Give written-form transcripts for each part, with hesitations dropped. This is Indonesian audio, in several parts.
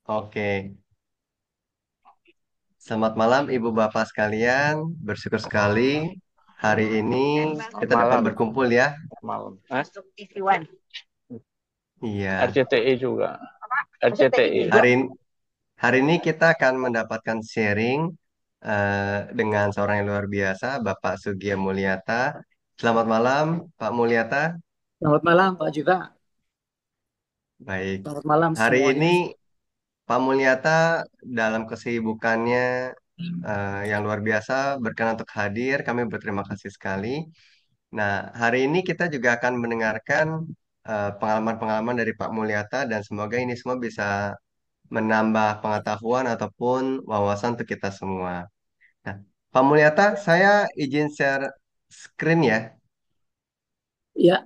Oke, selamat malam Ibu Bapak sekalian. Bersyukur sekali hari ini Selamat kita dapat malam. berkumpul ya. Malam. Iya, RCTI juga. RCTI. hari hari ini kita akan mendapatkan sharing dengan seorang yang luar biasa, Bapak Sugia Mulyata. Selamat malam, Pak Mulyata. Selamat malam Pak Juga. Baik, Selamat malam hari ini semuanya. Pak Mulyata dalam kesibukannya yang luar biasa berkenan untuk hadir. Kami berterima kasih sekali. Nah, hari ini kita juga akan mendengarkan pengalaman-pengalaman dari Pak Mulyata dan semoga ini semua bisa menambah pengetahuan ataupun wawasan untuk kita semua. Nah, Pak Mulyata, saya izin share screen ya. Ya,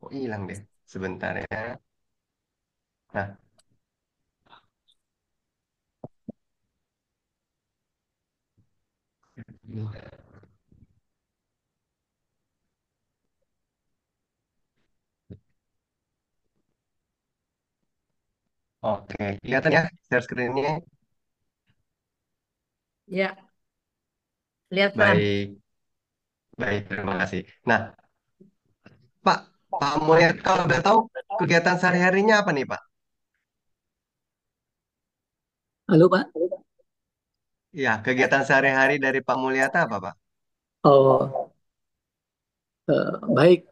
Kok hilang deh? Sebentar ya. Nah, oke, kelihatan ya share screen-nya. Ya, kelihatan. Baik, baik, terima kasih. Nah, Pak, Pak Mulyata kalau udah tahu kegiatan sehari-harinya apa nih, Pak? halo Pak. Ya, kegiatan sehari-hari dari Pak Mulyata apa, Pak? Oh, baik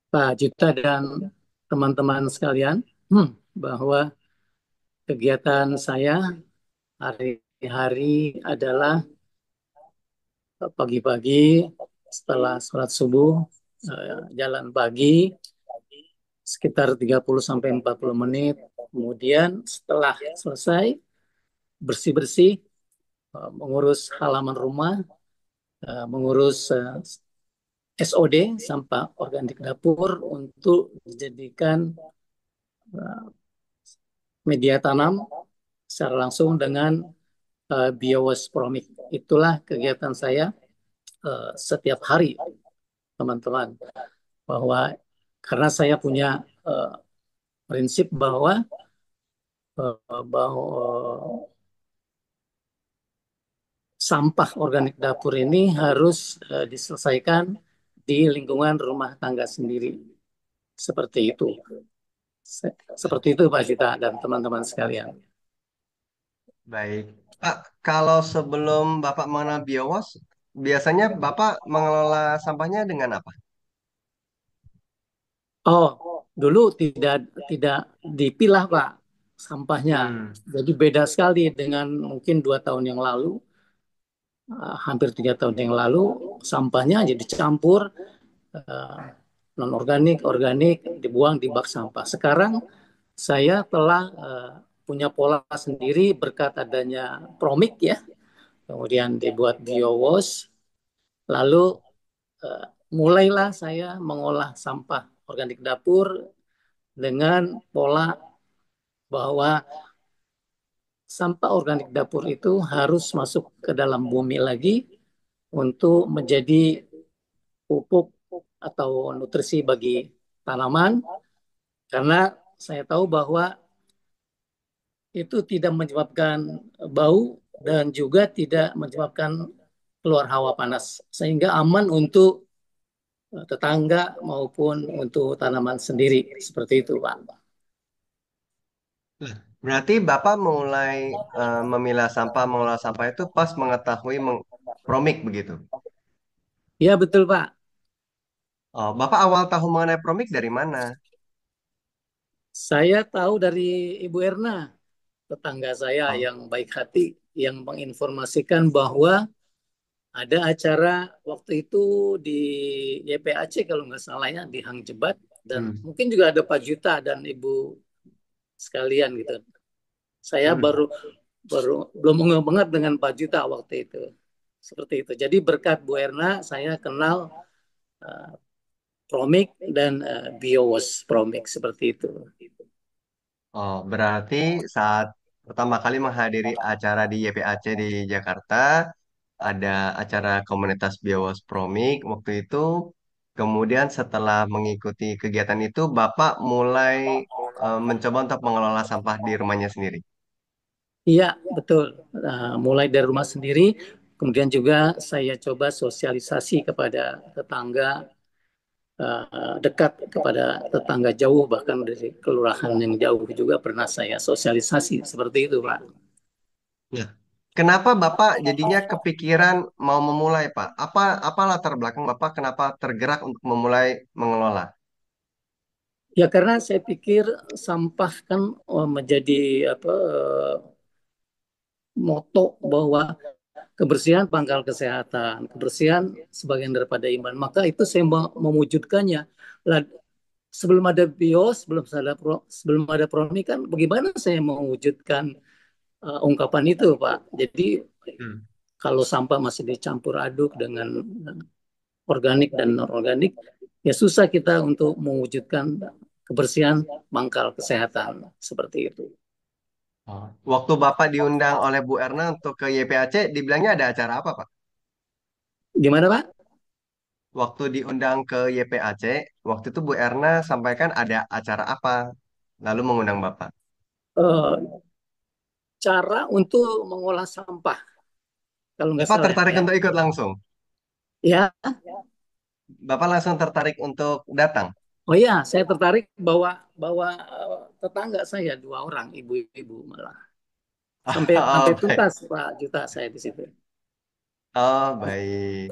Pak Juta dan teman-teman sekalian, bahwa kegiatan saya hari-hari adalah pagi-pagi setelah sholat subuh, jalan pagi sekitar 30 sampai 40 menit. Kemudian setelah selesai bersih-bersih, mengurus halaman rumah, mengurus SOD, sampah organik dapur, untuk dijadikan media tanam secara langsung dengan biowaste promik. Itulah kegiatan saya setiap hari, teman-teman. Bahwa karena saya punya uh, prinsip bahwa sampah organik dapur ini harus diselesaikan di lingkungan rumah tangga sendiri. Seperti itu. Seperti itu Pak Cita dan teman-teman sekalian. Baik. Pak, kalau sebelum Bapak mengenal Biowas, biasanya Bapak mengelola sampahnya dengan apa? Oh, dulu tidak tidak dipilah Pak sampahnya. Hmm. Jadi beda sekali dengan mungkin 2 tahun yang lalu, hampir 3 tahun yang lalu, sampahnya jadi campur, non organik, organik dibuang di bak sampah. Sekarang saya telah punya pola sendiri berkat adanya Promik ya, kemudian dibuat BioWash, lalu eh, mulailah saya mengolah sampah organik dapur dengan pola bahwa sampah organik dapur itu harus masuk ke dalam bumi lagi untuk menjadi pupuk atau nutrisi bagi tanaman, karena saya tahu bahwa itu tidak menyebabkan bau dan juga tidak menyebabkan keluar hawa panas, sehingga aman untuk tetangga maupun untuk tanaman sendiri. Seperti itu, Pak. Berarti Bapak mulai memilah sampah, mengolah sampah itu pas mengetahui Promik begitu. Ya, betul, Pak. Oh, Bapak awal tahu mengenai Promik dari mana? Saya tahu dari Ibu Erna, tetangga saya Oh, yang baik hati, yang menginformasikan bahwa ada acara waktu itu di YPAC kalau nggak salahnya, di Hang Jebat, dan hmm. mungkin juga ada Pak Juta dan Ibu sekalian gitu. Saya Hmm. baru baru belum banget dengan Pak Juta waktu itu. Seperti itu. Jadi berkat Bu Erna saya kenal uh, Promik dan Biowas Promik, seperti itu. Oh, berarti saat pertama kali menghadiri acara di YPAC di Jakarta, ada acara komunitas Biowas Promik waktu itu. Kemudian setelah mengikuti kegiatan itu, Bapak mulai mencoba untuk mengelola sampah di rumahnya sendiri. Iya, betul. Mulai dari rumah sendiri, kemudian juga saya coba sosialisasi kepada tetangga dekat, kepada tetangga jauh, bahkan dari kelurahan yang jauh juga pernah saya sosialisasi seperti itu, Pak. Nah, kenapa Bapak jadinya kepikiran mau memulai, Pak? Apa latar belakang Bapak kenapa tergerak untuk memulai mengelola? Ya karena saya pikir sampah kan menjadi apa moto bahwa kebersihan pangkal kesehatan, kebersihan sebagian daripada iman. Maka itu saya mewujudkannya. Lah, sebelum ada BIOS, sebelum ada PRONI kan bagaimana saya mewujudkan ungkapan itu, Pak. Jadi Hmm. kalau sampah masih dicampur aduk dengan organik dan non-organik, ya susah kita untuk mewujudkan kebersihan mangkal kesehatan seperti itu. Oh. Waktu Bapak diundang oleh Bu Erna untuk ke YPAC, dibilangnya ada acara apa, Pak? Gimana, Pak? Waktu diundang ke YPAC, waktu itu Bu Erna sampaikan ada acara apa, lalu mengundang Bapak. Eh, Cara untuk mengolah sampah, kalau nggak Bapak salah tertarik ya. untuk ikut langsung? Ya, Bapak langsung tertarik untuk datang? oh ya, saya tertarik bawa bawa tetangga saya 2 orang, ibu-ibu malah. Sampai sampai Oh, baik. tuntas Pak Juta saya di situ. Oh, baik.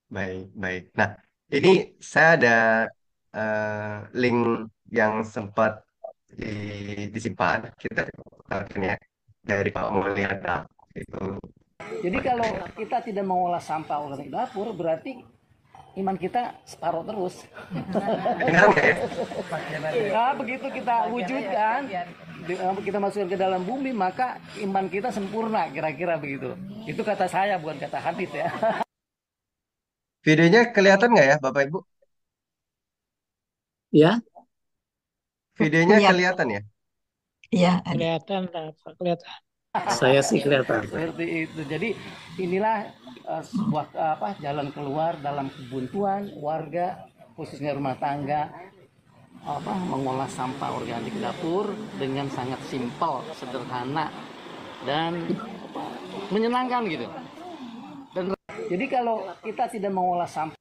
Baik, baik. Nah, ini saya ada link yang sempat disimpan. Kita putarkan ya dari Pak Mulyana. Itu. Jadi kalau kita tidak mengolah sampah organik dapur, berarti iman kita separuh terus. Dengar nggak ya? Nah, begitu kita wujudkan, kita masukkan ke dalam bumi, maka iman kita sempurna, kira-kira begitu. Itu kata saya, bukan kata hadis ya. Videonya kelihatan nggak ya, Bapak Ibu? Ya, Videonya Lihat, kelihatan ya? ya ada. Kelihatan, Pak, kelihatan. saya sih kelihatan. Seperti itu. Jadi inilah sebuah jalan keluar dalam kebuntuan warga, khususnya rumah tangga, mengolah sampah organik dapur dengan sangat simpel, sederhana, dan menyenangkan gitu. Dan jadi kalau kita tidak mengolah sampah,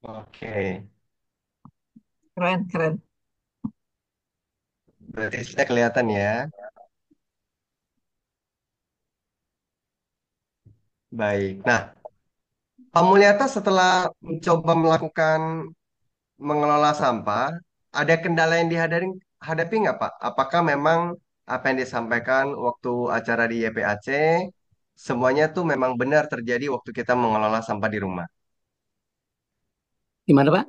Oke. Keren, keren. Berarti sudah kelihatan ya. Baik. Nah, Pak Mulyata setelah mencoba melakukan mengelola sampah, ada kendala yang hadapi nggak, Pak? Apakah memang apa yang disampaikan waktu acara di YPAC, semuanya tuh memang benar terjadi waktu kita mengelola sampah di rumah? gimana Pak?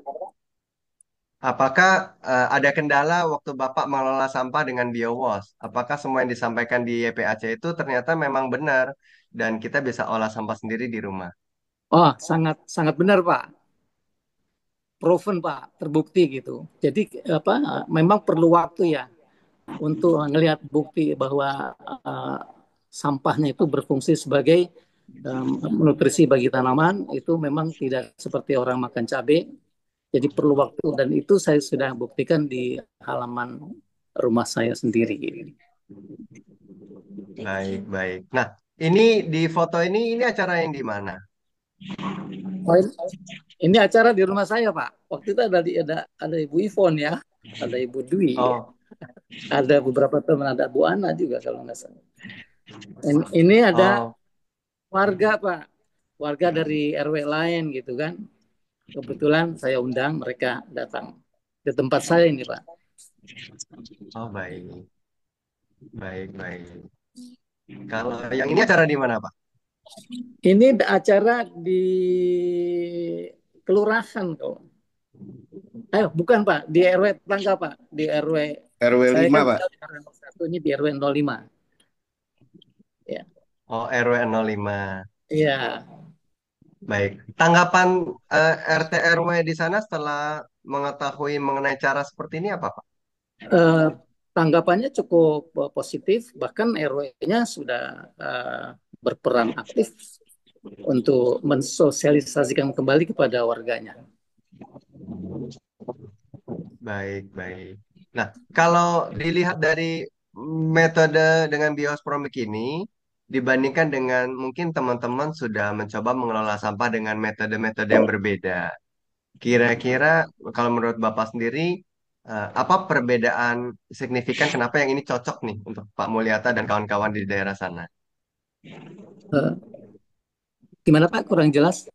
Apakah ada kendala waktu Bapak mengelola sampah dengan BioWash? Apakah semua yang disampaikan di YPAC itu ternyata memang benar dan kita bisa olah sampah sendiri di rumah? Oh, sangat sangat benar Pak. Proven Pak, terbukti gitu. Jadi memang perlu waktu ya untuk melihat bukti bahwa uh, sampahnya itu berfungsi sebagai nutrisi bagi tanaman. Itu memang tidak seperti orang makan cabai. Jadi perlu waktu, dan itu saya sudah buktikan di halaman rumah saya sendiri. Baik, baik. Nah, ini di foto ini acara yang di mana? Oh, ini acara di rumah saya Pak. Waktu itu ada Ibu Ivon ya, ada Ibu Dwi, Oh, ada beberapa teman, ada Bu Ana juga kalau nggak salah. Ini ada oh, warga Pak, warga dari RW lain gitu kan. Kebetulan saya undang mereka datang ke tempat saya ini Pak. oh, baik, baik, baik. Kalau yang ini acara di mana, Pak? Ini acara di kelurahan kok. Bukan Pak, di RW tetangga Pak, di RW. RW Saya 5, kan Pak. di RW 1, ini di RW 05. Ya. Oh, RW 05. Iya. Baik. Tanggapan RT RW di sana setelah mengetahui mengenai cara seperti ini apa, Pak? Eh, Tanggapannya cukup positif, bahkan RW-nya sudah berperan aktif untuk mensosialisasikan kembali kepada warganya. Baik, baik. Nah, kalau dilihat dari metode dengan biospromik ini, dibandingkan dengan mungkin teman-teman sudah mencoba mengelola sampah dengan metode-metode yang berbeda. Kira-kira kalau menurut Bapak sendiri, apa perbedaan signifikan kenapa yang ini cocok nih untuk Pak Mulyata dan kawan-kawan di daerah sana? Eh, Gimana Pak? Kurang jelas?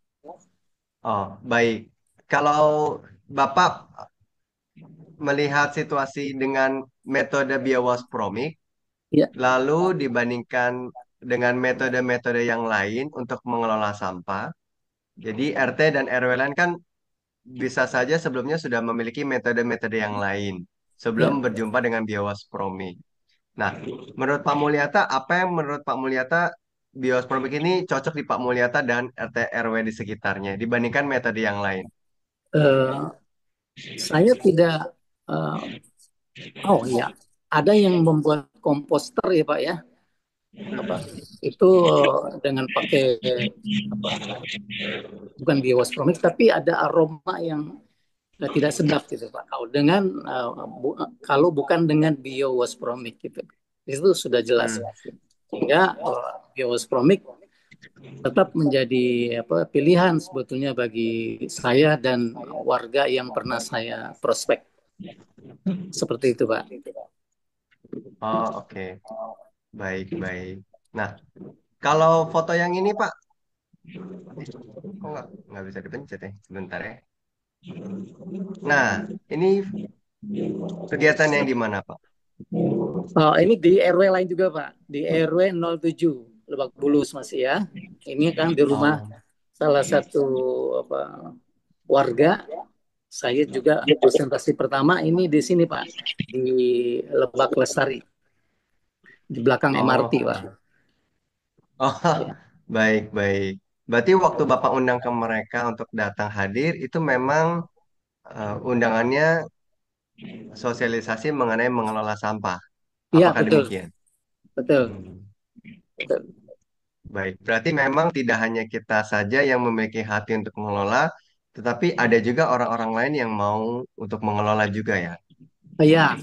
Oh, baik. Kalau Bapak melihat situasi dengan metode biowaspromik, Ya, lalu dibandingkan dengan metode-metode yang lain untuk mengelola sampah, jadi RT dan RW lain kan bisa saja sebelumnya sudah memiliki metode-metode yang lain ya. sebelum berjumpa dengan biowaspromik. Nah, menurut Pak Mulyata, apa yang menurut Pak Mulyata biospromik ini cocok di Pak Mulyata dan RT RW di sekitarnya dibandingkan metode yang lain? Eh, saya tidak. eh, oh ya, ada yang membuat komposter ya Pak ya. Apa itu dengan pakai apa? Bukan biospromik, tapi ada aroma yang tidak sedap gitu Pak. Kalau bukan dengan biowaspromik gitu, itu sudah jelas. Hmm. Sehingga biowaspromik tetap menjadi pilihan sebetulnya bagi saya dan warga yang pernah saya prospek. Seperti itu, Pak. Oh, oke. Baik, baik. Nah, kalau foto yang ini, Pak, kok nggak bisa dipencet ya? Sebentar ya. Nah, ini kegiatan yang di mana, Pak? Ini di RW lain juga, Pak. Di RW 07, Lebak Bulus masih ya. Ini kan di rumah Oh, salah satu apa, warga. Saya juga presentasi pertama ini di sini, Pak. Di Lebak Lestari, di belakang MRT, oh, Pak. oh, Ya. baik, baik. Berarti waktu Bapak undang ke mereka untuk datang hadir, itu memang undangannya sosialisasi mengenai mengelola sampah. Iya, Apakah betul. demikian? Betul. Hmm. Betul. Baik, berarti memang tidak hanya kita saja yang memiliki hati untuk mengelola, tetapi ada juga orang-orang lain yang mau untuk mengelola juga ya. Iya,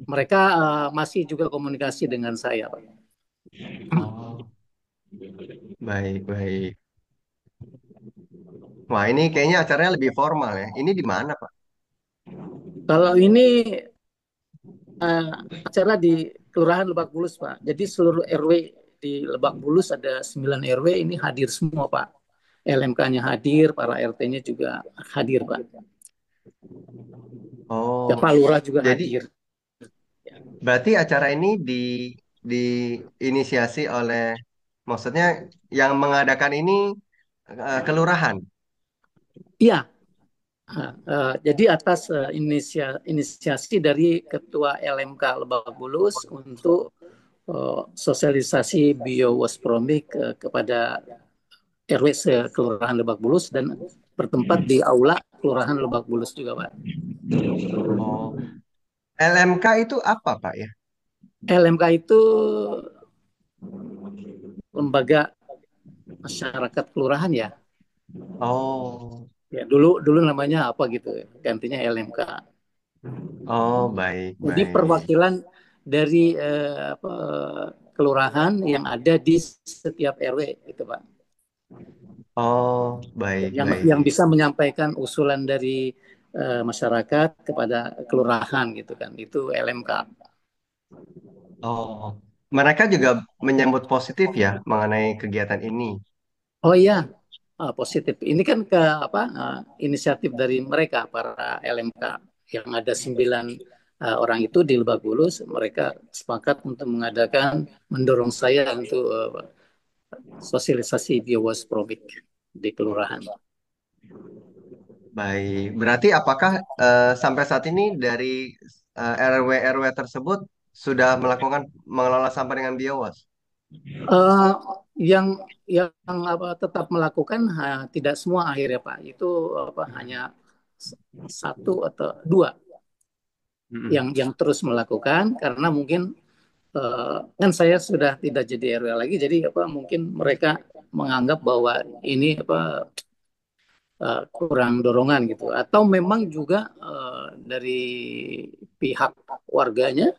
mereka masih juga komunikasi dengan saya, Pak. Oh, baik, baik. Wah, ini kayaknya acaranya lebih formal ya. Ini di mana, Pak? Kalau ini eh, acara di Kelurahan Lebak Bulus, Pak. Jadi seluruh RW di Lebak Bulus ada 9 RW ini hadir semua, Pak. LMK-nya hadir, para RT-nya juga hadir, Pak. Ya, Oh, Pak Lurah juga jadi hadir. berarti acara ini diinisiasi oleh, maksudnya yang mengadakan ini kelurahan. Iya, jadi atas inisiasi dari Ketua LMK Lebak Bulus untuk sosialisasi biowaspromik kepada RW Kelurahan Lebak Bulus dan bertempat di aula Kelurahan Lebak Bulus juga, Pak. Oh, LMK itu apa, Pak ya? LMK itu lembaga masyarakat kelurahan ya. Oh, Ya dulu namanya apa gitu, gantinya LMK. oh, baik, Jadi baik. perwakilan dari kelurahan yang ada di setiap RW itu, Pak. Oh, baik, Yang baik. bisa menyampaikan usulan dari masyarakat kepada kelurahan gitu kan. Itu LMK. Oh, mereka juga menyambut positif ya mengenai kegiatan ini. Oh iya, positif. Ini kan inisiatif dari mereka para LMK yang ada 9 orang itu di Lebak Bulus. Mereka sepakat untuk mendorong saya untuk sosialisasi biowasprovik di kelurahan. Baik, berarti apakah sampai saat ini dari RW-RW tersebut sudah melakukan mengelola sampah dengan biowas? Eh, yang tetap melakukan tidak semua akhirnya Pak. Itu hanya satu atau dua Mm-mm. yang terus melakukan karena mungkin kan saya sudah tidak jadi RW lagi, jadi mungkin mereka menganggap bahwa ini kurang dorongan gitu. Atau memang juga dari pihak warganya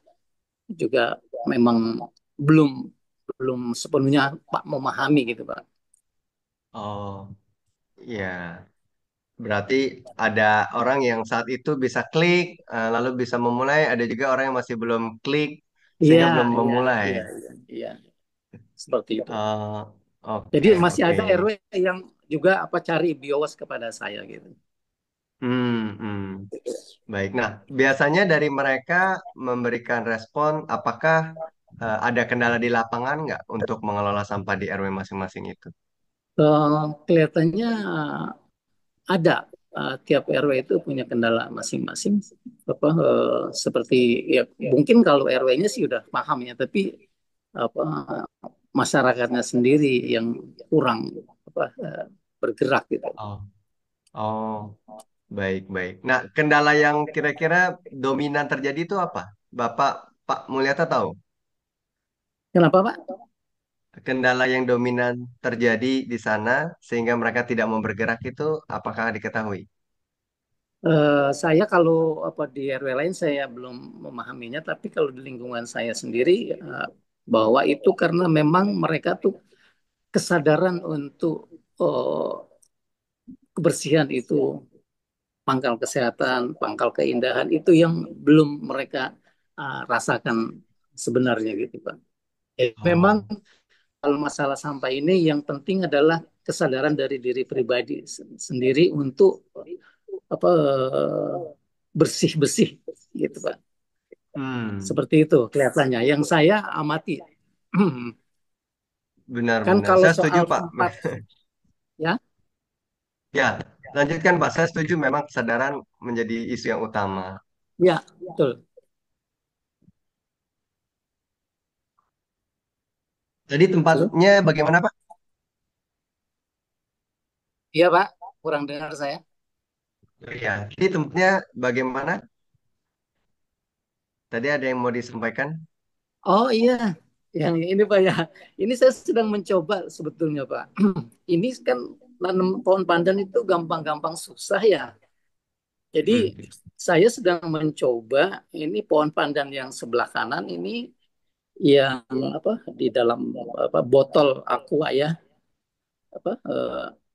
juga memang belum belum sepenuhnya Pak memahami gitu Pak. Oh, ya. Berarti ada orang yang saat itu bisa klik, lalu bisa memulai. Ada juga orang yang masih belum klik, Iya, sehingga belum iya, memulai. iya, iya, iya, seperti itu. Oh, Jadi oke, masih oke. ada RW yang juga cari BIOS kepada saya gitu. Hmm, hmm. Baik. Nah, biasanya dari mereka memberikan respon, apakah ada kendala di lapangan nggak untuk mengelola sampah di RW masing-masing itu? Kelihatannya ada, tiap RW itu punya kendala masing-masing. Seperti ya mungkin kalau RW-nya sih udah paham ya, tapi apa masyarakatnya sendiri yang kurang bergerak gitu. Oh, oh, baik, baik. Nah, kendala yang kira-kira dominan terjadi itu apa? Bapak, Pak Mulyata tahu? Kenapa Pak? Kendala yang dominan terjadi di sana sehingga mereka tidak mau bergerak itu apakah diketahui? Saya kalau di RW lain saya belum memahaminya, tapi kalau di lingkungan saya sendiri bahwa itu karena memang mereka tuh kesadaran untuk eh, kebersihan itu, pangkal kesehatan, pangkal keindahan itu yang belum mereka rasakan sebenarnya gitu Pak. Memang Oh, kalau masalah sampah ini yang penting adalah kesadaran dari diri pribadi sendiri untuk apa bersih-bersih gitu Pak. hmm, Seperti itu kelihatannya. Yang saya amati. Kan benar-benar. kalau Saya setuju, soal Pak. tempat ya, Ya, lanjutkan, Pak. Saya setuju memang kesadaran menjadi isu yang utama. ya betul. Jadi Halo? tempatnya bagaimana, Pak? Iya Pak, kurang dengar saya. Ya, jadi tempatnya bagaimana? Tadi ada yang mau disampaikan? Oh iya, yang ini Pak ya. Ini saya sedang mencoba sebetulnya Pak. Ini kan nanam pohon pandan itu gampang-gampang susah ya. Jadi Hmm. saya sedang mencoba ini pohon pandan yang sebelah kanan ini yang di dalam botol aqua ya.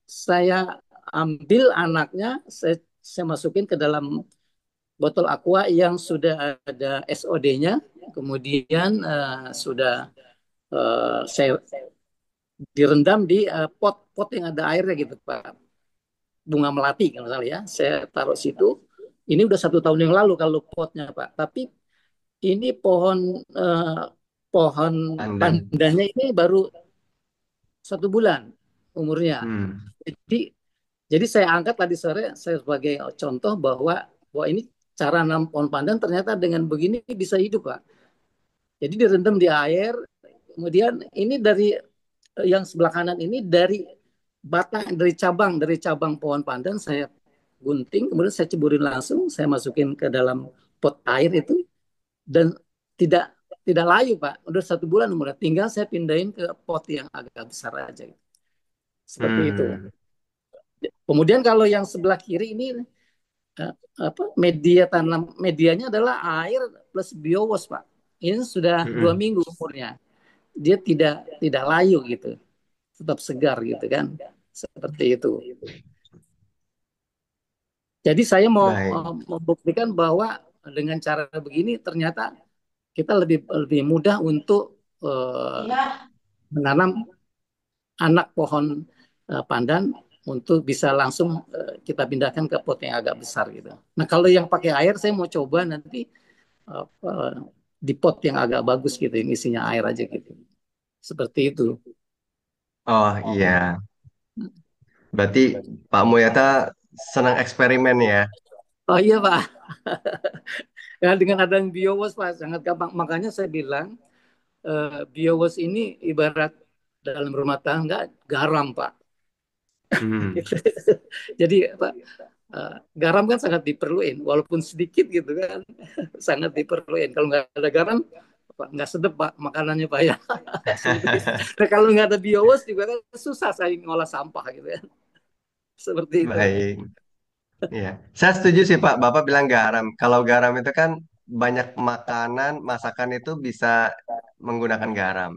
Saya ambil anaknya, saya masukin ke dalam botol aqua yang sudah ada SOD-nya, kemudian sudah saya direndam di pot yang ada airnya gitu Pak, bunga melati kalau salah ya, saya taruh situ. Ini udah 1 tahun yang lalu kalau potnya Pak, tapi ini pohon Pandan. pandannya ini baru 1 bulan umurnya. Hmm. Jadi Jadi saya angkat tadi sore saya sebagai contoh bahwa ini cara nanam pohon pandan ternyata dengan begini bisa hidup Pak. Jadi direndam di air, kemudian ini dari yang sebelah kanan ini dari cabang pohon pandan saya gunting, kemudian saya ceburin langsung, saya masukin ke dalam pot air itu dan tidak tidak layu Pak. Udah 1 bulan umurnya, tinggal saya pindahin ke pot yang agak besar aja. Seperti itu. Hmm. Kemudian kalau yang sebelah kiri ini media tanam medianya adalah air plus biowas Pak. Ini sudah dua Hmm. minggu umurnya. Dia tidak layu gitu, tetap segar gitu kan, seperti itu. Jadi saya mau Baik. membuktikan bahwa dengan cara begini ternyata kita lebih lebih mudah untuk menanam anak pohon pandan untuk bisa langsung kita pindahkan ke pot yang agak besar gitu. Nah kalau yang pakai air saya mau coba nanti apa, di pot yang agak bagus gitu, yang isinya air aja gitu. Seperti itu. Oh iya. Berarti Pak Mulyata senang eksperimen ya? Oh iya Pak, ya, dengan adanya biowas Pak sangat gampang. Makanya saya bilang biowas ini ibarat dalam rumah tangga garam Pak. Hmm. Jadi Pak, garam kan sangat diperluin, walaupun sedikit gitu kan, sangat diperluin. Kalau nggak ada garam, nggak sedap Pak makanannya Pak ya. Nah, kalau nggak ada biowas juga kan susah saya ngolah sampah gitu ya. Seperti itu. Baik. Iya. Saya setuju sih Pak. Bapak bilang garam. Kalau garam itu kan banyak makanan, masakan itu bisa menggunakan garam.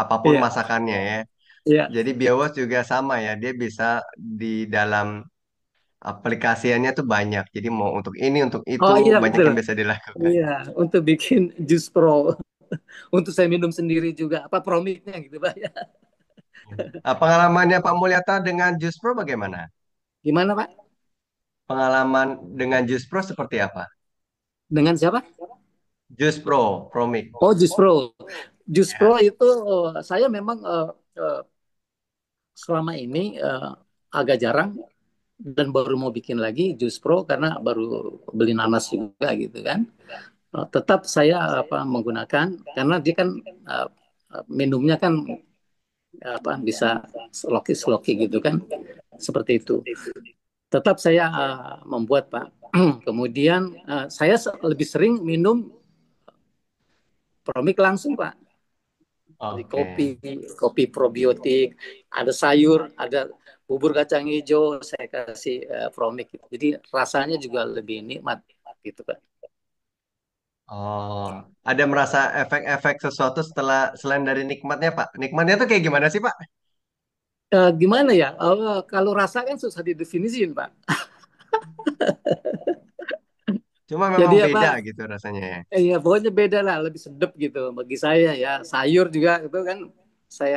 Apapun Iya, masakannya ya. iya. Jadi biawas juga sama ya. Dia bisa di dalam aplikasiannya tuh banyak. Jadi mau untuk ini, untuk itu, Oh iya banyak betul. yang bisa dilakukan. Iya, untuk bikin jus pro, untuk saya minum sendiri juga. Apa promiknya gitu Pak ya? Pengalamannya Pak Mulyata dengan Jus Pro bagaimana? Gimana Pak? Pengalaman dengan Jus Pro seperti apa? Dengan siapa? Jus Pro, Promik. Oh, jus pro. Jus pro Ya. itu saya memang selama ini agak jarang dan baru mau bikin lagi jus pro karena baru beli nanas juga gitu kan. Tetap saya menggunakan karena dia kan minumnya kan bisa sloki gitu kan, seperti itu. Tetap saya membuat Pak. Kemudian saya lebih sering minum Promik langsung Pak. Di Oke. kopi probiotik, ada sayur, ada bubur kacang hijau, saya kasih Promik. Jadi rasanya juga lebih nikmat gitu Pak. Oh, ada merasa efek-efek sesuatu setelah selain dari nikmatnya, Pak? Nikmatnya tuh kayak gimana sih, Pak? Gimana ya? Kalau rasa kan susah didefinisiin Pak. Cuma Jadi memang apa? beda gitu rasanya ya. Ya pokoknya beda lah, lebih sedap gitu bagi saya ya. Sayur juga itu kan saya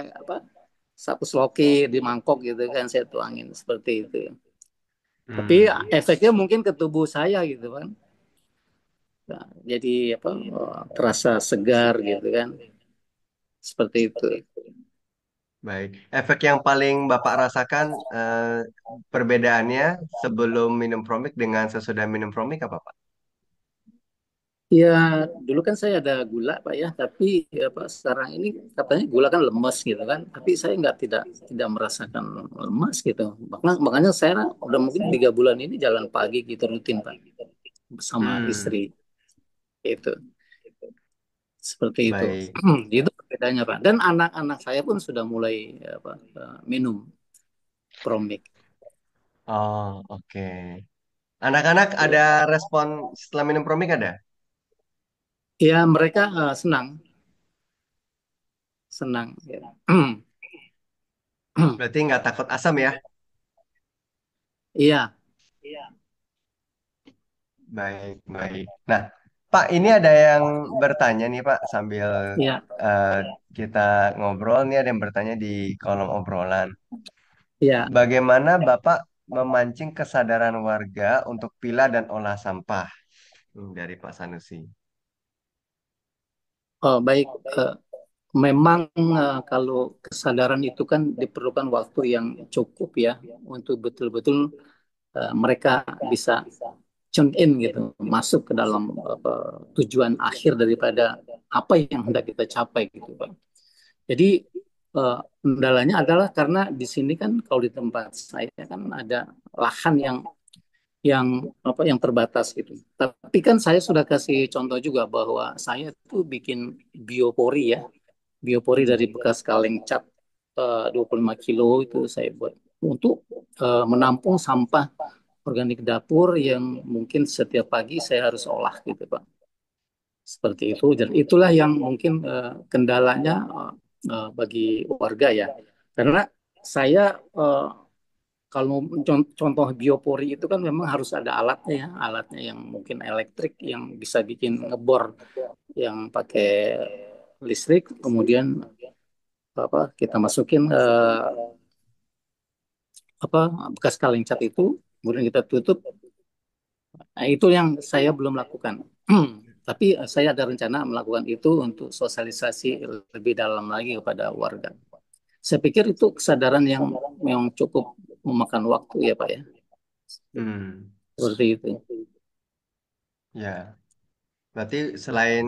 satu sloki di mangkok gitu kan saya tuangin seperti itu. Tapi Hmm, efeknya mungkin ke tubuh saya gitu kan. Nah, jadi terasa segar gitu kan. Seperti itu. baik. Efek yang paling Bapak rasakan perbedaannya sebelum minum Promik dengan sesudah minum Promik apa, Pak? Ya, dulu kan saya ada gula, Pak ya, tapi sekarang ini katanya gula kan lemes gitu kan, tapi saya nggak tidak merasakan lemas gitu. Makanya saya udah mungkin 3 bulan ini jalan pagi gitu rutin, Pak, sama istri Hmm, itu. Seperti itu. baik. Itu perbedaannya, Pak. Dan anak-anak saya pun sudah mulai minum Promik. Oh, oke. Anak-anak ada respon setelah minum Promik ada? Ya, mereka senang, senang ya. Berarti nggak takut asam ya? Iya, Baik, baik. Nah, Pak, ini ada yang bertanya nih, Pak, sambil iya, eh, kita ngobrol nih ada yang bertanya di kolom obrolan. iya. Bagaimana Bapak memancing kesadaran warga untuk pilah dan olah sampah? Dari Pak Sanusi. Oh, baik. Eh, Memang kalau kesadaran itu kan diperlukan waktu yang cukup ya untuk betul-betul mereka bisa tune in gitu, masuk ke dalam tujuan akhir daripada apa yang hendak kita capai gitu, Pak. Jadi kendalanya adalah karena di sini kan kalau di tempat saya kan ada lahan yang yang terbatas gitu. Tapi kan saya sudah kasih contoh juga bahwa saya tuh bikin biopori ya, biopori dari Hmm. bekas kaleng cat 25 kilo itu saya buat untuk menampung sampah organik dapur yang mungkin setiap pagi saya harus olah gitu Pak. Seperti itu dan itulah yang mungkin kendalanya bagi warga ya. Karena saya kalau contoh biopori itu kan memang harus ada alatnya ya, alatnya yang mungkin elektrik yang bisa bikin ngebor yang pakai listrik, kemudian kita masukin apa bekas kaleng cat itu, kemudian kita tutup. Nah, itu yang saya belum lakukan. Tapi saya ada rencana melakukan itu untuk sosialisasi lebih dalam lagi kepada warga. Saya pikir itu kesadaran yang cukup memakan waktu ya Pak ya. Hmm. Seperti itu. Ya, berarti selain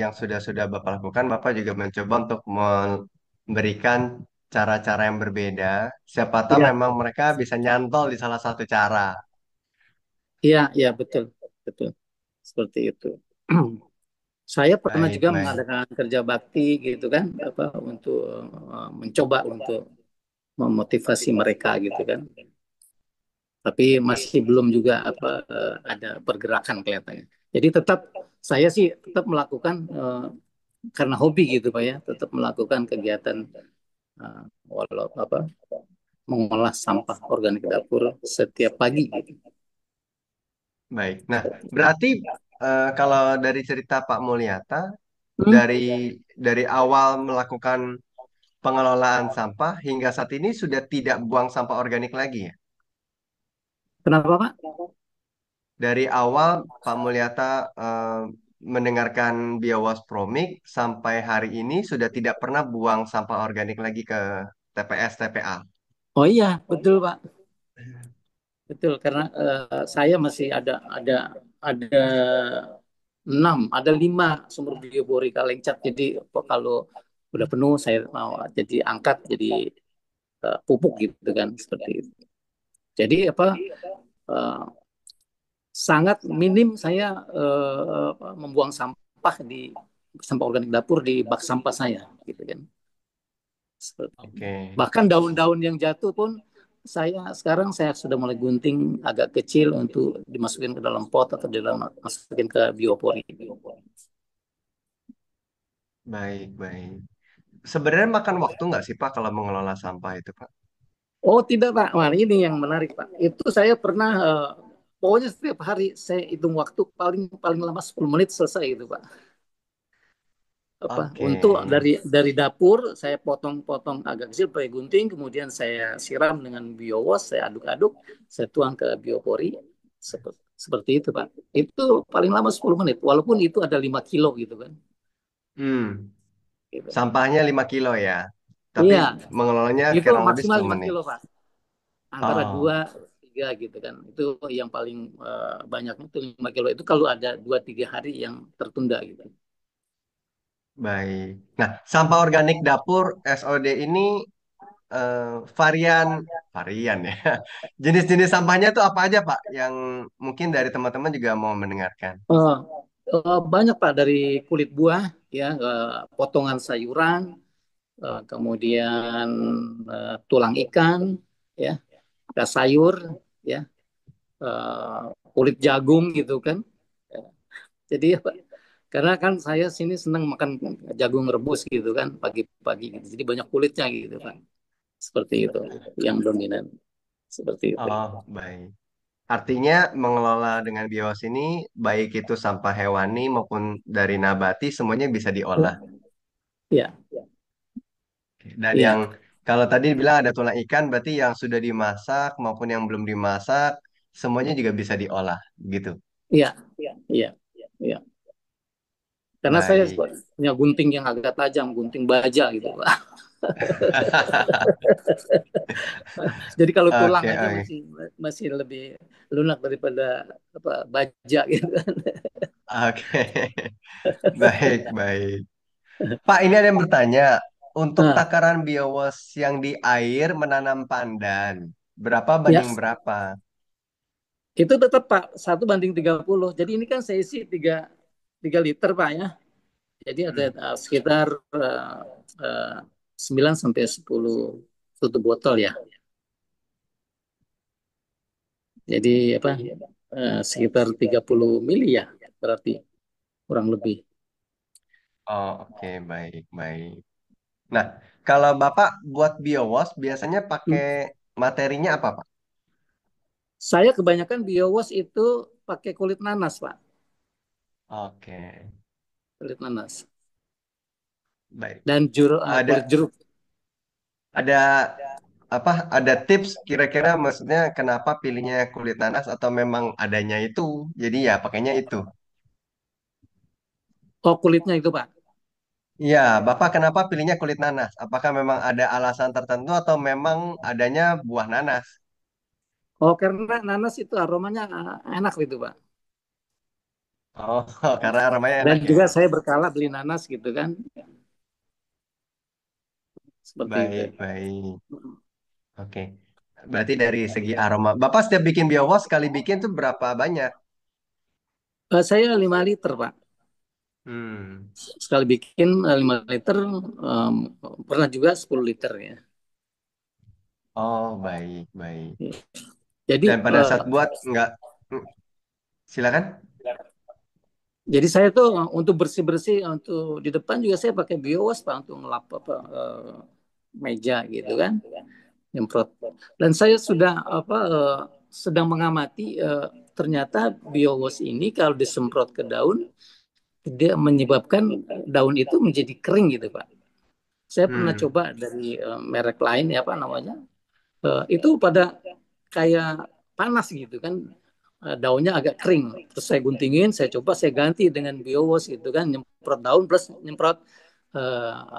yang sudah-sudah Bapak lakukan, Bapak juga mencoba untuk memberikan cara-cara yang berbeda. Siapa tahu Iya, memang mereka bisa nyantol di salah satu cara. iya, iya betul, betul. Seperti itu. Saya pernah Baik, juga baik. mengadakan kerja bakti gitu kan, untuk mencoba untuk memotivasi mereka gitu kan. tapi masih belum juga ada pergerakan kelihatannya. Jadi tetap saya sih tetap melakukan karena hobi gitu Pak ya, tetap melakukan kegiatan eh, walau mengolah sampah organik dapur setiap pagi gitu. Baik. Nah, berarti kalau dari cerita Pak Mulyata, Hmm, dari awal melakukan pengelolaan sampah hingga saat ini sudah tidak buang sampah organik lagi ya? Kenapa Pak? Dari awal Pak Mulyata mendengarkan Biowas Promik sampai hari ini sudah tidak pernah buang sampah organik lagi ke TPS TPA. Oh iya, betul Pak. Betul karena saya masih ada 6, ada 5 sumber biobori Kalengcat. Jadi kalau udah penuh saya mau jadi angkat jadi pupuk gitu kan seperti itu. Jadi eh, sangat minim saya membuang sampah di sampah organik dapur di bak sampah saya gitu kan. Seperti itu. Oke. Bahkan daun-daun yang jatuh pun sekarang saya sudah mulai gunting agak kecil untuk dimasukin ke dalam pot atau masukin ke biopori. Baik, baik. Sebenarnya makan waktu nggak sih Pak kalau mengelola sampah itu Pak? Oh tidak Pak, wah ini yang menarik Pak. Itu saya pernah pokoknya setiap hari saya hitung waktu paling paling lama 10 menit selesai itu Pak. Oke. Untuk dari dapur saya potong-potong agak kecil pakai gunting, kemudian saya siram dengan biowas, saya aduk-aduk, saya tuang ke biopori seperti itu Pak. Itu paling lama 10 menit, walaupun itu ada 5 kilo gitu kan. Hmm. Gitu. Sampahnya 5 kilo ya. Tapi Iya, mengelolanya itu kurang lebih maksimal 10 5 menit. kilo Pak. Antara Oh, 2 3 gitu kan. Itu yang paling banyaknya itu 5 kilo. Itu kalau ada 2 3 hari yang tertunda gitu. baik. Nah, sampah organik dapur SOD ini eh, varian varian ya. Jenis-jenis sampahnya itu apa aja, Pak? Yang mungkin dari teman-teman juga mau mendengarkan. Eh, banyak Pak dari kulit buah ya, potongan sayuran, kemudian tulang ikan, ya, ada sayur, ya, eh, kulit jagung gitu kan. Ya. Jadi apa? Karena kan saya sini senang makan jagung rebus gitu kan pagi-pagi gitu. Jadi banyak kulitnya gitu kan. Seperti itu yang dominan. Seperti itu. Oh, baik. Artinya mengelola dengan bios ini, baik itu sampah hewani maupun dari nabati, semuanya bisa diolah. Ya, Dan yang ya, kalau tadi bilang ada tulang ikan, berarti yang sudah dimasak maupun yang belum dimasak, semuanya juga bisa diolah, gitu. ya, ya, ya. Karena saya Baik. punya gunting yang agak tajam, gunting baja gitu, Pak. Jadi kalau tulang Oke, aja oke. masih masih lebih lunak daripada baja gitu kan. Oke. Baik, baik. Pak, ini ada yang bertanya, untuk Nah, takaran biowas yang di air menanam pandan, berapa ya, banding berapa? itu tetap Pak 1:30. Jadi ini kan saya isi 3 liter Pak ya. Jadi ada Hmm. sekitar 9 sampai 10 tutup botol ya. Jadi sekitar 30 mili ya berarti kurang lebih. Oh, oke, baik, baik. Nah, kalau Bapak buat biowas, biasanya pakai Hmm. materinya apa, Pak? Saya kebanyakan biowas itu pakai kulit nanas, Pak. Oke, Kulit nanas. baik. Dan kulit Ada jeruk. ada apa? Ada tips kira-kira maksudnya kenapa pilihnya kulit nanas atau memang adanya itu? Jadi ya pakainya itu. Oh, kulitnya itu, Pak. Iya, Bapak kenapa pilihnya kulit nanas? Apakah memang ada alasan tertentu atau memang adanya buah nanas? Oh, karena nanas itu aromanya enak gitu, Pak. Oh, karena aromanya Dan enak ya. juga saya berkala beli nanas gitu kan. Seperti itu. Baik, baik. Oke. Berarti dari segi aroma. Bapak setiap bikin biowas sekali bikin tuh berapa banyak? Saya 5 liter, Pak. Hmm. Sekali bikin 5 liter, em, pernah juga 10 liter ya. Oh, baik, baik. Jadi Dan pada saat buat nggak, mm, silakan. jadi saya tuh untuk bersih-bersih untuk di depan juga saya pakai biowas Pak untuk ngelap apa meja gitu kan, nyemprot. Dan saya sudah sedang mengamati ternyata biowas ini kalau disemprot ke daun dia menyebabkan daun itu menjadi kering gitu Pak. Saya pernah Hmm. coba dari merek lain ya apa namanya, itu pada kayak panas gitu kan, daunnya agak kering. Terus saya guntingin, saya coba saya ganti dengan biowas gitu kan, nyemprot daun plus nyemprot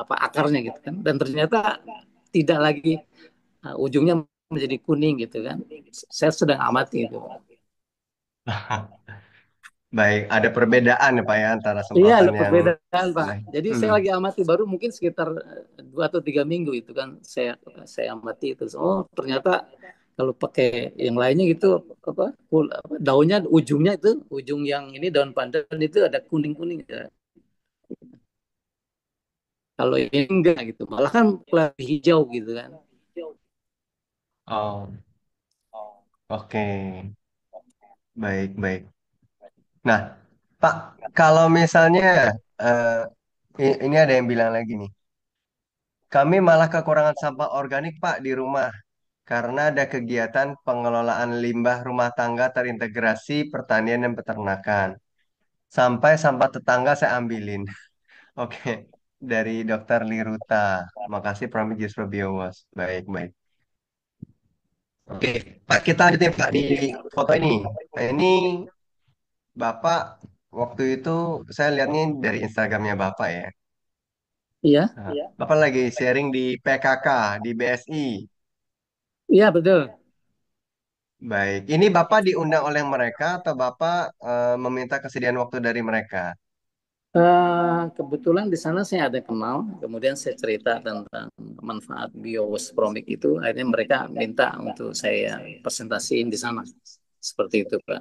apa akarnya gitu kan. Dan ternyata tidak lagi ujungnya menjadi kuning gitu kan. Saya sedang amati itu. Baik, ada perbedaan ya Pak ya antara Iya, semprotan ada yang perbedaan Pak. lain. Jadi Hmm. saya lagi amati baru mungkin sekitar 2 atau 3 minggu itu kan saya amati itu. Oh ternyata kalau pakai yang lainnya gitu apa, daunnya ujungnya itu ujung yang ini daun pandan itu ada kuning kuning ya. Kalau ini enggak gitu, malah kan lebih hijau gitu kan. Oh, oke. Baik, baik. Nah, Pak, kalau misalnya eh, ini ada yang bilang lagi nih, kami malah kekurangan sampah organik Pak di rumah karena ada kegiatan pengelolaan limbah rumah tangga terintegrasi pertanian dan peternakan. Sampai sampah tetangga saya ambilin. Oke, dari Dokter Liruta. Makasih Pramijis Probiowas. Baik, baik. Oke, Pak, kita lanjutin Pak di foto ini. Nah, ini Bapak waktu itu saya lihatnya dari Instagramnya Bapak ya. Iya, Nah, Bapak lagi sharing di PKK, di BSI. iya betul. Baik, ini Bapak diundang oleh mereka atau Bapak meminta kesediaan waktu dari mereka? Kebetulan di sana saya ada kenal, kemudian saya cerita tentang manfaat biospromik itu, akhirnya mereka minta untuk saya presentasiin di sana. Seperti itu, Pak.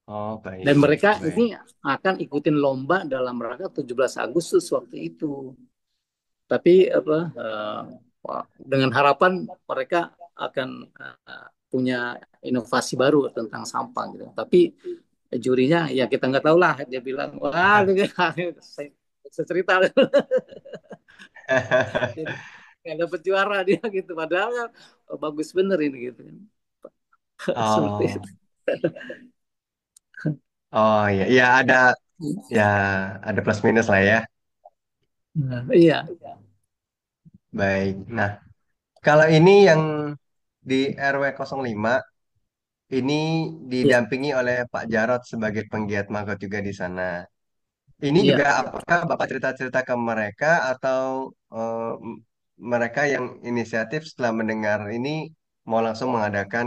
Oh, Dan baik, mereka baik. ini akan ikutin lomba dalam rangka 17 Agustus waktu itu. Tapi apa dengan harapan mereka akan punya inovasi baru tentang sampah gitu. Tapi jurinya ya kita nggak tahu lah, dia bilang wah saya cerita jadi nggak dapet juara dia gitu padahal kan, bagus bener ini gitu kan. Seperti Oh, itu. oh ya, ya ya ada plus minus lah ya. Nah, iya. Baik. Nah, kalau ini yang di RW 05 ini Iya. didampingi oleh Pak Jarot sebagai penggiat Magot juga di sana. Ini juga Iya. apakah Bapak cerita-cerita ke mereka atau mereka yang inisiatif setelah mendengar ini mau langsung mengadakan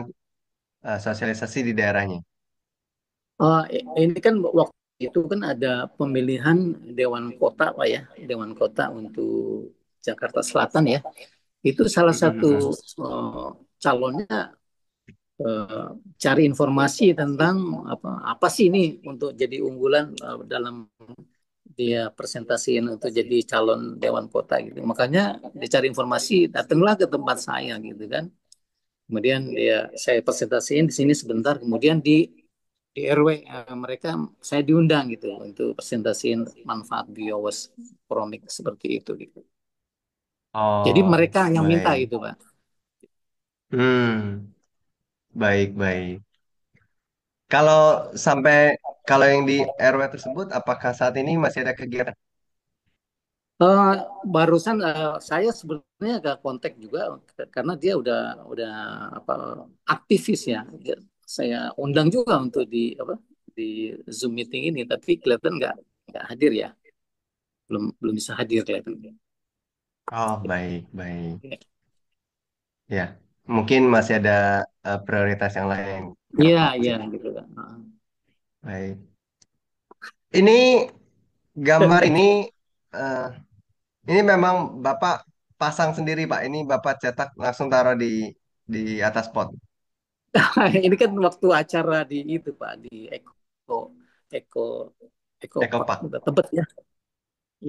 sosialisasi di daerahnya? Ini kan waktu itu kan ada pemilihan Dewan Kota, Pak ya, Dewan Kota untuk Jakarta Selatan ya. Itu salah satu eh, calonnya eh, cari informasi tentang apa sih ini untuk jadi unggulan dalam dia presentasiin untuk jadi calon Dewan Kota gitu. Makanya dia cari informasi, datanglah ke tempat saya gitu kan. Kemudian saya presentasiin di sini sebentar, kemudian di RW mereka saya diundang gitu untuk presentasiin manfaat biowas promik seperti itu gitu. Jadi Oh, mereka yang minta baik. itu Pak. Hmm, baik, baik. Kalau sampai kalau yang di RW tersebut, apakah saat ini masih ada kegiatan? Eh, Barusan saya sebenarnya agak kontak juga karena dia udah apa aktivis ya. Saya undang juga untuk di Zoom meeting ini, tapi kelihatan nggak hadir ya, belum belum bisa hadir kelihatan. Oh, baik, baik. Ya, mungkin masih ada prioritas yang lain. Nggak Iya apa-apa iya sih. gitu kan. Baik. Ini gambar eh, ini memang Bapak pasang sendiri, Pak. Ini Bapak cetak langsung taruh di atas pot. Ini kan waktu acara di itu Pak di Eko Eko Park Ekopak. Tebet ya.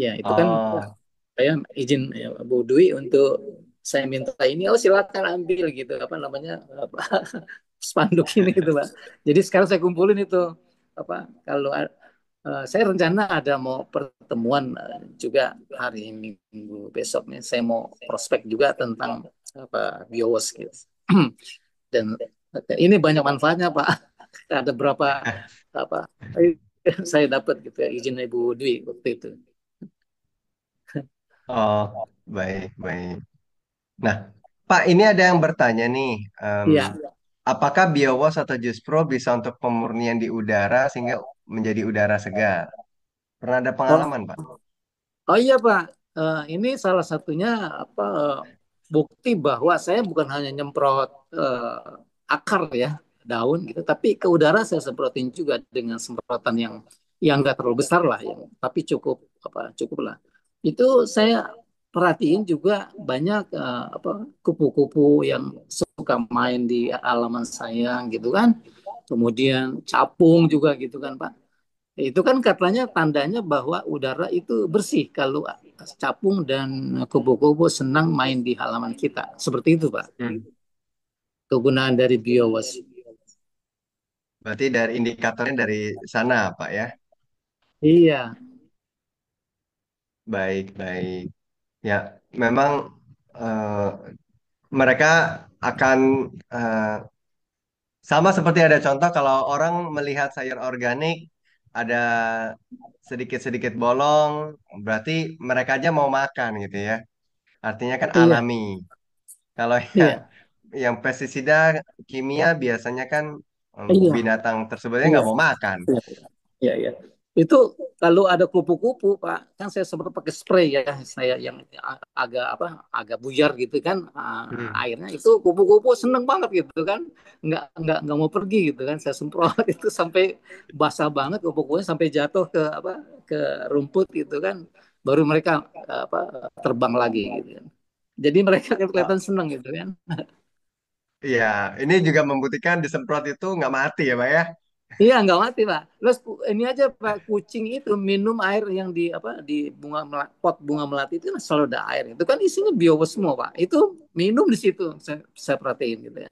Ya itu kan Oh, saya izin ya, Bu Dwi untuk saya minta ini, oh silakan ambil gitu, apa namanya, apa, spanduk ini gitu Pak. Jadi sekarang saya kumpulin itu, apa, kalau saya rencana ada mau pertemuan juga hari Minggu besok nih, saya mau prospek juga tentang apa bios gitu. Dan ini banyak manfaatnya Pak. Ada berapa apa saya dapat gitu ya, izin Ibu Dwi waktu itu. Oh, baik, baik. Nah, Pak, ini ada yang bertanya nih, Iya. apakah Biowas atau Juspro bisa untuk pemurnian di udara sehingga menjadi udara segar? Pernah ada Oh, pengalaman, Pak? oh iya Pak, ini salah satunya apa bukti bahwa saya bukan hanya nyemprot akar ya, daun gitu, tapi ke udara saya semprotin juga dengan semprotan yang nggak terlalu besar lah, yang tapi cukup lah. Itu saya perhatiin juga banyak apa kupu-kupu yang suka main di halaman saya gitu kan, kemudian capung juga gitu kan Pak. Itu kan katanya tandanya bahwa udara itu bersih kalau capung dan kupu-kupu senang main di halaman kita. Seperti itu, Pak. Hmm. Kegunaan dari biowas. Berarti dari indikatornya dari sana, Pak ya? Iya, Baik, baik. Ya, memang eh, mereka akan eh, sama seperti ada contoh kalau orang melihat sayur organik ada sedikit-sedikit bolong, berarti mereka aja mau makan gitu ya. Artinya kan iya, alami. Kalau iya, yang pestisida kimia biasanya kan iya, binatang tersebutnya iya, nggak mau makan. iya, iya, iya. Itu kalau ada kupu-kupu, Pak, kan saya sempat pakai spray ya, saya yang agak apa, agak buyar gitu kan, Hmm. airnya itu kupu-kupu seneng banget gitu kan, nggak mau pergi gitu kan, saya semprot itu sampai basah banget kupu-kupunya sampai jatuh ke apa ke rumput gitu kan, baru mereka apa terbang lagi gitu kan. Jadi mereka Ah, kelihatan seneng gitu kan. iya, ini juga membuktikan disemprot itu nggak mati ya, Pak ya? Iya nggak mati Pak. Terus ini aja Pak kucing itu minum air yang di apa di pot bunga melati itu kan selalu ada air. Itu kan isinya biowes semua Pak. Itu minum di situ saya perhatiin gitu ya.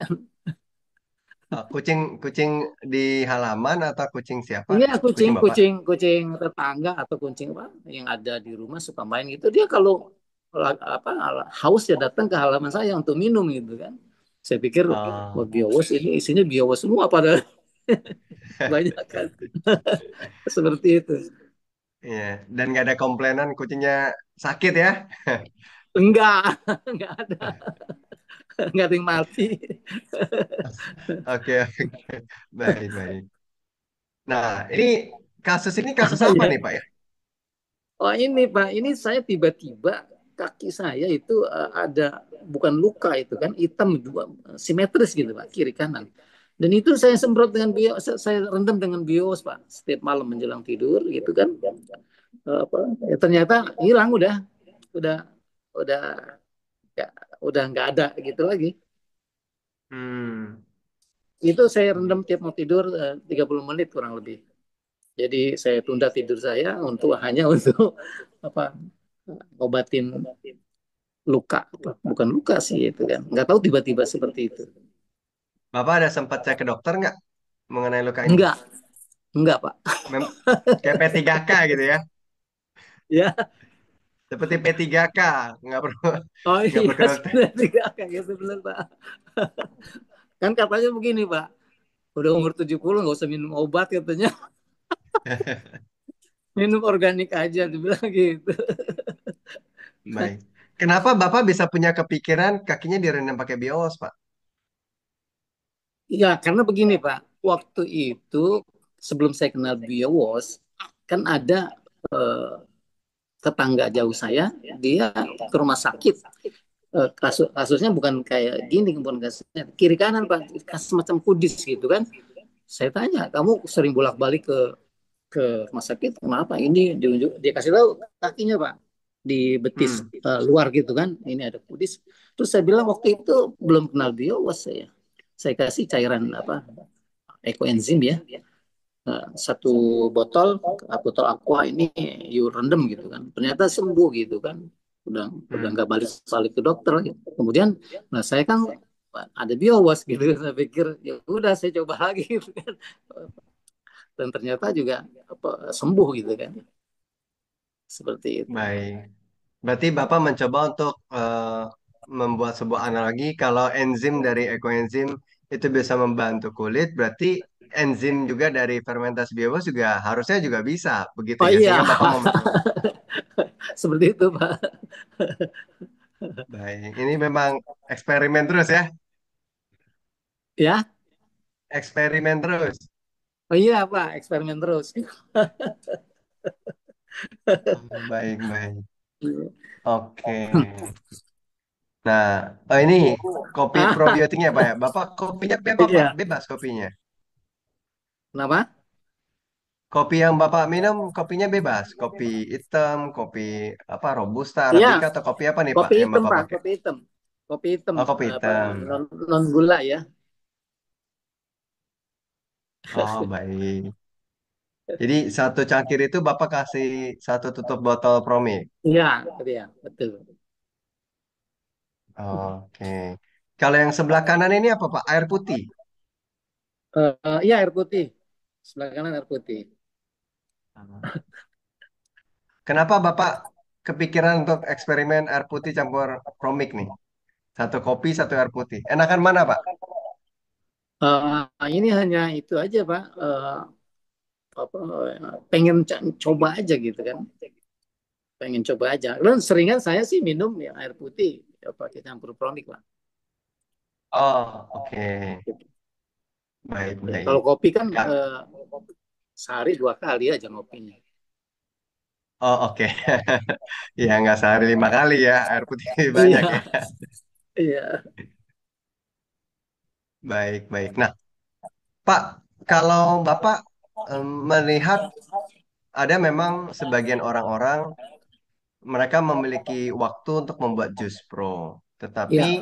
Kucing kucing di halaman atau kucing siapa? Iya kucing Kucing Bapak? kucing kucing tetangga atau kucing apa yang ada di rumah suka main gitu. Dia kalau apa haus ya datang ke halaman saya untuk minum gitu kan. Saya pikir wah Oh, biowes ini isinya biowes semua padahal banyak kan seperti itu. iya. Dan nggak ada komplainan kucingnya sakit ya? Enggak, enggak ada. Nggak ada yang mati. Oke, oke. Baik, baik. Nah, kasus ini kasus apa nih, Ya. Pak ya? Oh ini Pak, ini saya tiba-tiba kaki saya itu ada bukan luka itu kan hitam dua simetris gitu Pak kiri kanan. Dan itu saya semprot dengan saya rendam dengan bios Pak setiap malam menjelang tidur gitu kan. Apa, ya ternyata hilang udah udah nggak udah nggak ada gitu lagi. Hmm. Itu saya rendam tiap mau tidur 30 menit kurang lebih. Jadi saya tunda tidur saya untuk hanya untuk apa ngobatin luka, bukan luka sih itu kan. Nggak tahu tiba-tiba seperti itu. Bapak ada sempat cek ke dokter nggak mengenai luka ini? Enggak, enggak Pak. Mem Kayak P3K gitu ya? Ya, Seperti P3K, nggak perlu oh nggak iya perlu ke dokter. sebenarnya kayak gitu benar Pak. Kan katanya begini Pak, udah umur 70 nggak usah minum obat katanya, minum organik aja dibilang gitu. Baik. Kenapa Bapak bisa punya kepikiran kakinya direndam pakai bios, Pak? Ya karena begini Pak, waktu itu sebelum saya kenal BioWash kan ada eh, tetangga jauh saya, dia ke rumah sakit. Kasusnya bukan kayak gini, bukan kasusnya kiri kanan Pak, kasus macam kudis gitu kan. Saya tanya, kamu sering bolak-balik ke rumah sakit, kenapa? Ini dia kasih tahu kakinya Pak di betis Hmm. luar gitu kan, ini ada kudis. Terus saya bilang waktu itu belum kenal biowas saya kasih cairan apa ekoenzim ya. Satu botol botol aqua ini you rendam gitu kan ternyata sembuh gitu kan udah Hmm. nggak balik ke dokter lagi. Kemudian, nah saya kan ada biowas gitu, saya pikir ya udah saya coba lagi gitu kan. Dan ternyata juga sembuh gitu kan, seperti itu. Baik. Berarti Bapak mencoba untuk membuat sebuah analogi kalau enzim dari ekoenzim itu bisa membantu kulit, berarti enzim juga dari fermentasi biobas juga harusnya juga bisa begitu Oh ya. iya, Sehingga Bapak mau mencoba. seperti itu Pak. Baik, ini memang eksperimen terus ya. Ya, Eksperimen terus. oh iya Pak, eksperimen terus. Baik, baik. Oke. Nah, ini kopi Ah, probiotiknya Pak ya. Bapak kopinya apa Pak? iya. Bebas kopinya. Kenapa? Kopi yang Bapak minum kopinya bebas. Kopi hitam, kopi apa Robusta, Iya, Arabica atau kopi apa nih Pak kopi yang hitam Bapak Pak, pakai? kopi hitam. Kopi hitam, Oh, kopi hitam. non, non gula ya. Oh, baik. Jadi satu cangkir itu Bapak kasih satu tutup botol Promik. Iya, iya, betul. Oke. Kalau yang sebelah kanan ini apa Pak? Air putih. Iya, air putih. Sebelah kanan air putih. Kenapa Bapak kepikiran untuk eksperimen air putih campur Promik nih? Satu kopi, satu air putih. Enakan mana Pak? Ini hanya itu aja Pak. Apa, pengen coba aja gitu kan. Pengen coba aja. Dan seringan saya sih minum ya air putih, ya pakai campur kronik Pak. Oh, oke. Baik, Ya, kalau baik. kopi kan Kak. sehari 2 kali aja ngopinya. Oh, oke. Ya, nggak sehari 5 kali ya. Air putih banyak ya. Iya, iya. Baik, baik. Nah, Pak, kalau Bapak melihat ada memang sebagian orang-orang mereka memiliki waktu untuk membuat jus pro. Tetapi Iya,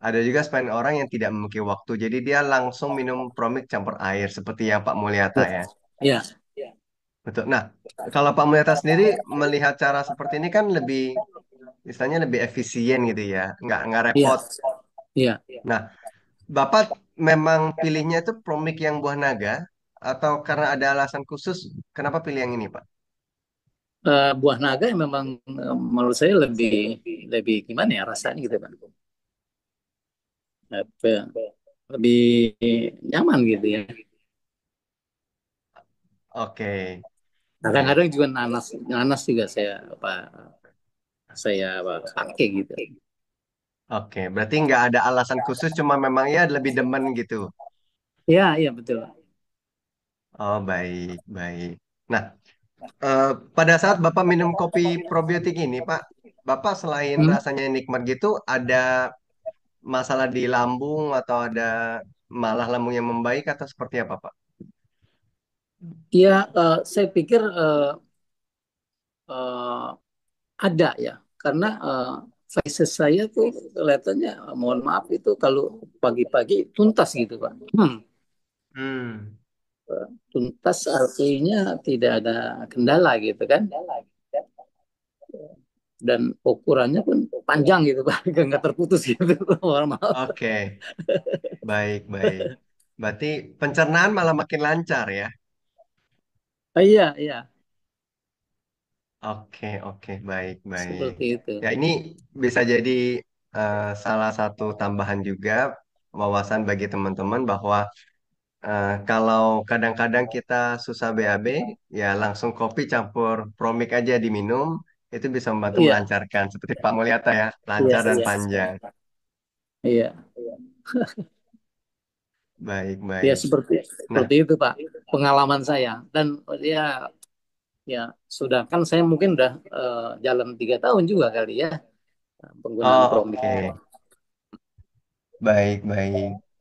ada juga sebagian orang yang tidak memiliki waktu. Jadi dia langsung minum Promik campur air seperti yang Pak Mulyata iya, ya. iya, Betul. Nah, kalau Pak Mulyata sendiri melihat cara seperti ini kan lebih, istilahnya lebih efisien gitu ya. Nggak iya, repot. iya. Nah, Bapak memang pilihnya itu Promik yang buah naga atau karena ada alasan khusus kenapa pilih yang ini, Pak? Buah naga yang memang menurut saya lebih lebih gimana ya rasanya gitu Pak. Apa ya, lebih nyaman gitu ya. Oke, baik. Kadang-kadang juga nanas, nanas juga saya pakai gitu. Oke, berarti nggak ada alasan khusus, cuma memang ya lebih demen gitu. Iya, iya betul. Oh, baik, baik. Nah, pada saat Bapak minum kopi probiotik ini, Pak, Bapak selain Hmm? rasanya nikmat gitu, ada masalah di lambung atau ada malah lambung yang membaik atau seperti apa, Pak? Iya, saya pikir eh, ada ya, karena faces saya tuh kelihatannya, mohon maaf itu kalau pagi-pagi tuntas gitu Pak. Hmm, Tuntas artinya tidak ada kendala gitu kan, dan ukurannya pun panjang gitu Pak, nggak terputus gitu. Mohon maaf. oke, baik, baik. Berarti pencernaan malah makin lancar ya? Iya, iya, Oke, oke, baik, baik. seperti itu. Ya, ini bisa jadi salah satu tambahan juga wawasan bagi teman-teman bahwa kalau kadang-kadang kita susah BAB, ya langsung kopi campur Promik aja diminum, itu bisa membantu Iya, melancarkan. Seperti Pak Mulyata ya, iya, lancar dan iya, panjang. iya. Baik, Ya baik. seperti Nah, seperti itu Pak, pengalaman saya. Dan ya, ya sudah kan saya mungkin udah jalan 3 tahun juga kali ya penggunaan oh Promik. oke. Baik, baik.